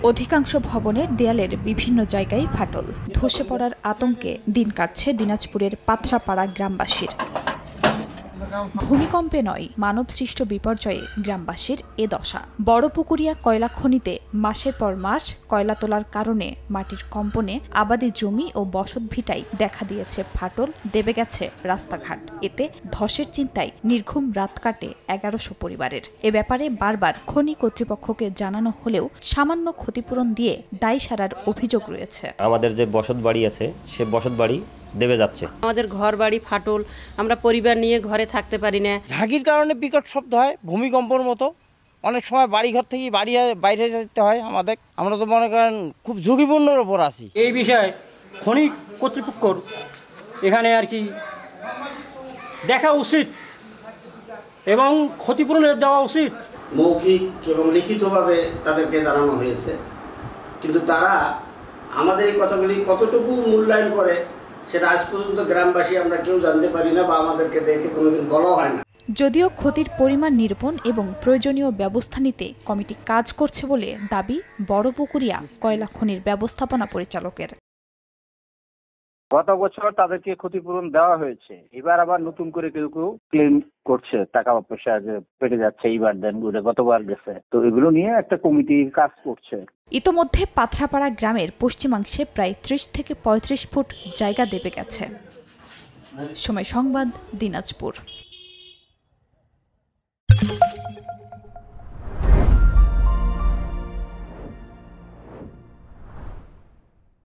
অধিকাংশ ভবনের দেয়ালের বিভিন্ন জায়গায় ফাটল, ধসে পড়ার আতঙ্কে দিন কাটছে দিনাজপুরের পাথরাপাড়া গ্রামবাসীর। ভূমিকম্পে নয়, মানবসৃষ্ট বিপর্যয়ে গ্রামবাসীর এ দশা। বড়পুকুরিয়া কয়লা খনিতে মাসের পর মাস কয়লা তোলার কারণে মাটির কম্পনে আবাদি জমি ও বসতভিটায় দেখা দিয়েছে ফাটল, দেবে গেছে রাস্তাঘাট। এতে ধসের চিন্তায় নির্ঘুম রাত কাটে 1100 পরিবারের। এ ব্যাপারে বারবার খনি কর্তৃপক্ষকে জানানো হলেও সামান্য ক্ষতিপূরণ দিয়ে দায় সারার অভিযোগ রয়েছে। আমাদের যে বসত বাড়ি আছে সে বসত বাড়ি দেবে যাচ্ছে। আমাদের ঘর বাড়ি ফাটল, আমরা পরিবার নিয়ে ঘরে থাকতে পারি না। ঝাঁকির কারণে বিকট শব্দ হয়, ভূমিকম্পর মতো। অনেক সময় বাড়ি ঘর থেকে বাইরে যেতে হয় আমাদের। আমরা তো মনে করেন খুব ঝুঁকিপূর্ণর ওপর আছি। এই বিষয়ে খনি কর্তৃপক্ষর এখানে আর কি দেখা উচিত এবং ক্ষতিপূরণ দেওয়া উচিত। মৌখিক এবং লিখিতভাবে তাদেরকে জানানো হয়েছে, কিন্তু তারা আমাদের এই কথাগুলি কতটুকু মূল্যায়ন করে সেটা আজ পর্যন্ত গ্রামবাসী আমরা কেউ জানতে পারি না বা আমাদেরকে দেখে কোনোদিন বলা হয় না। যদিও ক্ষতির পরিমাণ নিরূপণ এবং প্রয়োজনীয় ব্যবস্থা নিতে কমিটি কাজ করছে বলে দাবি বড়পুকুরিয়া কয়লা খনির ব্যবস্থাপনা পরিচালকের। গত বছর তাদেরকে ক্ষতিপূরণ দেওয়া হয়েছে, এবার আবার নতুন করে কেউ কেউ ক্লেম করছে টাকা পয়সা যে পেটে যাচ্ছে, এইবার দেন গতবার গেছে। তো এগুলো নিয়ে একটা কমিটির কাজ করছে। ইতোমধ্যে পাথরাপাড়া গ্রামের পশ্চিমাংশে প্রায় 30 থেকে 35 ফুট জায়গা দেবে গেছে। সময় সংবাদ, দিনাজপুর।